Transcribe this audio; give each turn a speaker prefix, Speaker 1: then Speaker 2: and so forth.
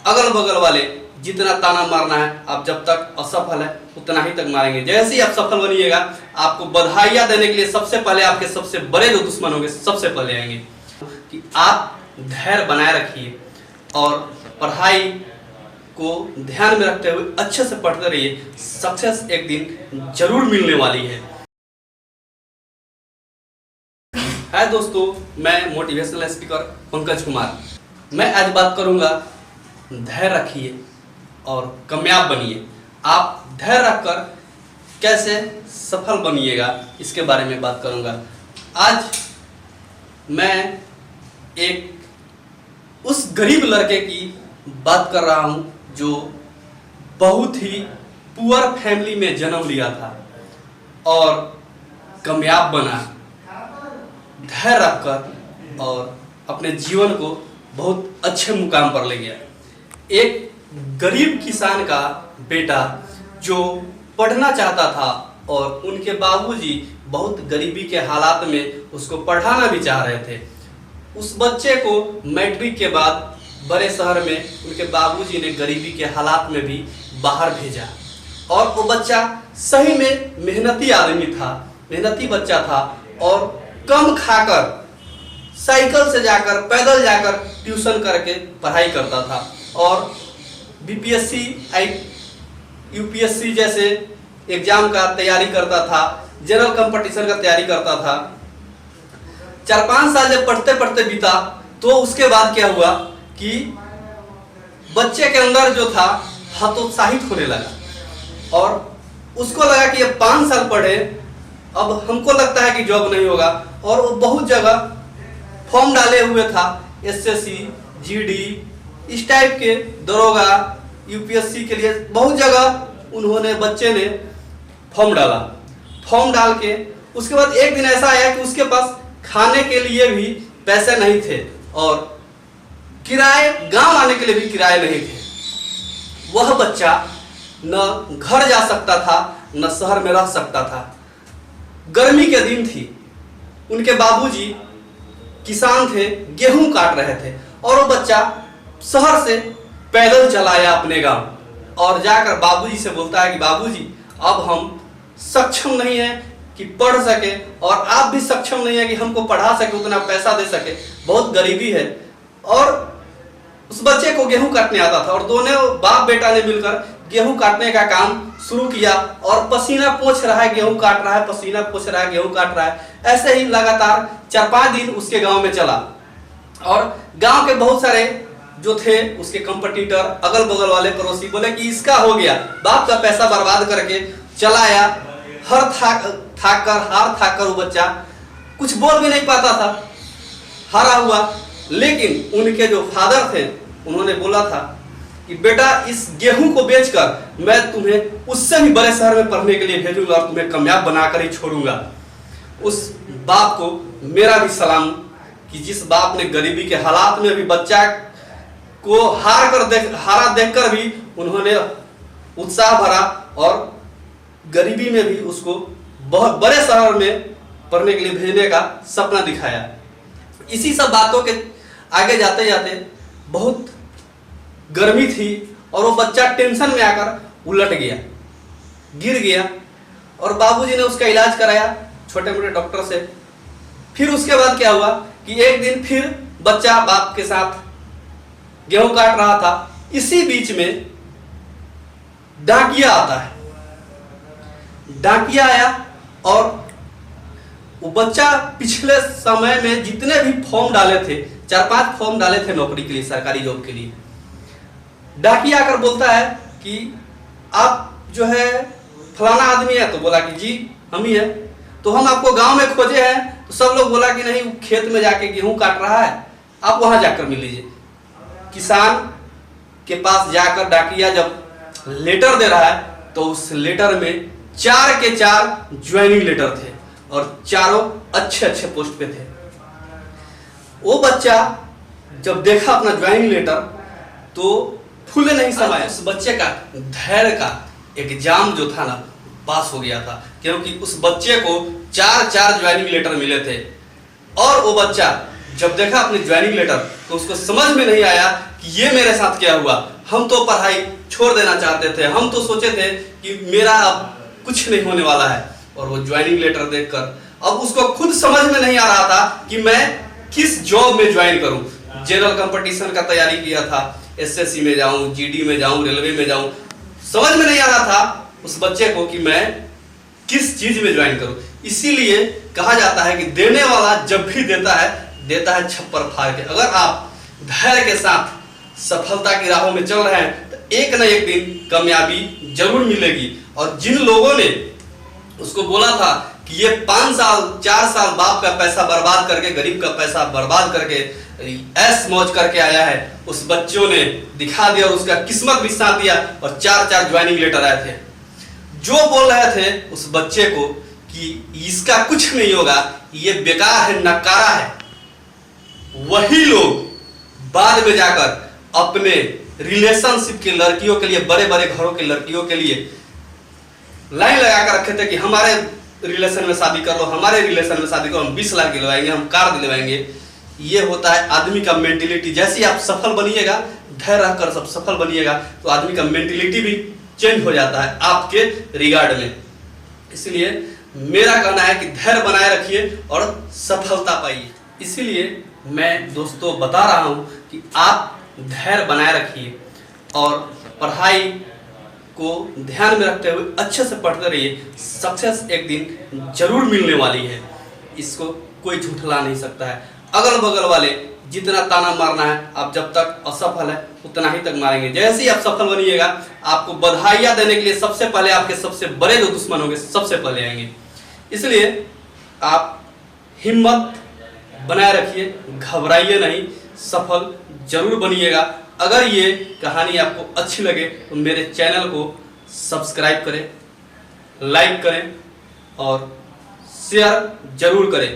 Speaker 1: अगल बगल वाले जितना ताना मारना है, आप जब तक असफल है उतना ही तक मारेंगे। जैसे ही आप सफल बनिएगा, आपको बधाइयां देने के लिए सबसे पहले आपके सबसे बड़े जो दुश्मन होंगे सबसे पहले आएंगे। कि आप धैर्य बनाए रखिए और पढ़ाई को ध्यान में रखते हुए अच्छे से पढ़ते रहिए। सक्सेस एक दिन जरूर मिलने वाली है। हाय दोस्तों, मैं मोटिवेशनल स्पीकर पंकज कुमार। मैं आज बात करूंगा धैर्य रखिए और कामयाब बनिए। आप धैर्य रखकर कैसे सफल बनिएगा इसके बारे में बात करूंगा। आज मैं एक उस गरीब लड़के की बात कर रहा हूं जो बहुत ही पुअर फैमिली में जन्म लिया था और कामयाब बना धैर्य रखकर और अपने जीवन को बहुत अच्छे मुकाम पर ले गया। एक गरीब किसान का बेटा जो पढ़ना चाहता था और उनके बाबूजी बहुत गरीबी के हालात में उसको पढ़ाना भी चाह रहे थे। उस बच्चे को मैट्रिक के बाद बड़े शहर में उनके बाबूजी ने गरीबी के हालात में भी बाहर भेजा और वो बच्चा सही में मेहनती आदमी था, मेहनती बच्चा था और कम खाकर साइकिल से जाकर पैदल जाकर ट्यूशन करके पढ़ाई करता था और बीपीएससी यूपीएससी जैसे एग्जाम का तैयारी करता था, जनरल कंपटीशन का तैयारी करता था। 4-5 साल जब पढ़ते पढ़ते बीता तो उसके बाद क्या हुआ कि बच्चे के अंदर जो था हतोत्साहित होने लगा और उसको लगा कि अब 5 साल पढ़े, अब हमको लगता है कि जॉब नहीं होगा। और वो बहुत जगह फॉर्म डाले हुए था, एसएससी, जीडी, इस टाइप के, दरोगा, यूपीएससी के लिए बहुत जगह उन्होंने बच्चे ने फॉर्म डाला। फॉर्म डाल के उसके बाद एक दिन ऐसा आया कि उसके पास खाने के लिए भी पैसे नहीं थे और किराए, गांव आने के लिए भी किराए नहीं थे। वह बच्चा न घर जा सकता था न शहर में रह सकता था। गर्मी के दिन थी, उनके बाबूजी किसान थे, गेहूं काट रहे थे और वो बच्चा शहर से पैदल चला आया अपने गांव और जाकर बाबूजी से बोलता है कि बाबूजी अब हम सक्षम नहीं है कि पढ़ सके और आप भी सक्षम नहीं है कि हमको पढ़ा सके, उतना पैसा दे सके, बहुत गरीबी है। और उस बच्चे को गेहूं काटने आता था और दोनों बाप बेटा ने मिलकर गेहूं काटने का काम शुरू किया और पसीना पोंछ रहा है, गेहूं काट रहा है, पसीना पोंछ रहा है, गेहूं काट रहा है। ऐसे ही लगातार 4-5 दिन उसके गांव में चला और गांव के बहुत सारे जो थे उसके कंपटीटर, अगल बगल वाले पड़ोसी बोले कि इसका हो गया, बाप का पैसा बर्बाद करके चला आया। हार थाक कर वो बच्चा कुछ बोल भी नहीं पाता था, हारा हुआ। लेकिन उनके जो फादर थे उन्होंने बोला था कि बेटा इस गेहूं को बेचकर मैं तुम्हें उससे भी बड़े शहर में पढ़ने के लिए भेजूंगा और तुम्हें कामयाब बनाकर ही छोड़ूंगा। उस बाप को मेरा भी सलाम कि जिस बाप ने गरीबी के हालात में भी बच्चा को हारा देखकर भी उन्होंने उत्साह भरा और गरीबी में भी उसको बहुत बड़े शहर में पढ़ने के लिए भेजने का सपना दिखाया। इसी सब बातों के आगे जाते जाते बहुत गर्मी थी और वो बच्चा टेंशन में आकर उलट गया, गिर गया और बाबूजी ने उसका इलाज कराया छोटे मोटे डॉक्टर से। फिर उसके बाद क्या हुआ कि एक दिन फिर बच्चा बाप के साथ गेहूं काट रहा था। इसी बीच में डाकिया आता है। डाकिया आया और वो बच्चा पिछले समय में जितने भी फॉर्म डाले थे, 4-5 फॉर्म डाले थे नौकरी के लिए, सरकारी जॉब के लिए। डाकिया आकर बोलता है कि आप जो है फलाना आदमी है, तो बोला कि जी हम ही है। तो हम आपको गांव में खोजे हैं, तो सब लोग बोला कि नहीं, खेत में जाके गेहूं काट रहा है, आप वहां जाकर मिल लीजिए। किसान के पास जाकर डाकिया जब लेटर दे रहा है तो उस लेटर में 4 के 4 ज्वाइनिंग लेटर थे और चारों अच्छे अच्छे पोस्ट पे थे। वो बच्चा जब देखा अपना ज्वाइनिंग लेटर तो फूले नहीं समाया। उस बच्चे का धैर्य का एग्जाम जो था ना पास हो गया था, क्योंकि उस बच्चे को 4 ज्वाइनिंग लेटर मिले थे। और वो बच्चा जब देखा अपने ज्वाइनिंग लेटर तो उसको समझ में नहीं आया कि ये मेरे साथ क्या हुआ। हम तो पढ़ाई छोड़ देना चाहते थे, हम तो सोचे थे कि मेरा अब कुछ नहीं होने वाला है। और वो ज्वाइनिंग लेटर देखकर अब उसको खुद समझ में नहीं आ रहा था कि मैं किस जॉब में ज्वाइन करूं। जनरल कंपटीशन का तैयारी किया था, एसएससी में जाऊं, जीडी में जाऊं, रेलवे में जाऊं, समझ में नहीं आ रहा था उस बच्चे को कि मैं किस चीज में ज्वाइन करूं। इसीलिए कहा जाता है कि देने वाला जब भी देता है छप्पर फाड़ के। अगर आप धैर्य के साथ सफलता की राहों में चल रहे हैं तो एक न एक दिन कामयाबी जरूर मिलेगी। और जिन लोगों ने उसको बोला था कि ये 5 साल 4 साल बाप का पैसा बर्बाद करके, गरीब का पैसा बर्बाद करके ऐश मौज करके आया है, उस बच्चों ने दिखा दिया और उसका किस्मत भी साथ दिया और 4 ज्वाइनिंग लेटर आए थे। जो बोल रहे थे उस बच्चे को कि इसका कुछ नहीं होगा, ये बेकार है, नकारा है, वही लोग बाद में जाकर अपने रिलेशनशिप के लड़कियों के लिए, बड़े बड़े घरों के लड़कियों के लिए लाइन लगा कर रखे थे कि हमारे रिलेशन में शादी कर लो, हमारे रिलेशन में शादी करो, हम 20 लाख दिलवाएंगे, हम कार दिलवाएंगे। ये होता है आदमी का मेंटेलिटी। जैसे ही आप सफल बनिएगा, धैर्य रखकर सब सफल बनिएगा, तो आदमी का मेंटेलिटी भी चेंज हो जाता है आपके रिगार्ड में। इसलिए मेरा कहना है कि धैर्य बनाए रखिए और सफलता पाइए। इसीलिए मैं दोस्तों बता रहा हूं कि आप धैर्य बनाए रखिए और पढ़ाई को ध्यान में रखते हुए अच्छे से पढ़ते रहिए। सक्सेस एक दिन जरूर मिलने वाली है, इसको कोई झूठला नहीं सकता है। अगल बगल वाले जितना ताना मारना है, आप जब तक असफल है उतना ही तक मारेंगे। जैसे ही आप सफल बनिएगा, आपको बधाइयां देने के लिए सबसे पहले आपके सबसे बड़े जो दुश्मन होंगे सबसे पहले आएंगे। इसलिए आप हिम्मत बनाए रखिए, घबराइए नहीं, सफल जरूर बनिएगा। अगर ये कहानी आपको अच्छी लगे तो मेरे चैनल को सब्सक्राइब करें, लाइक करें और शेयर जरूर करें।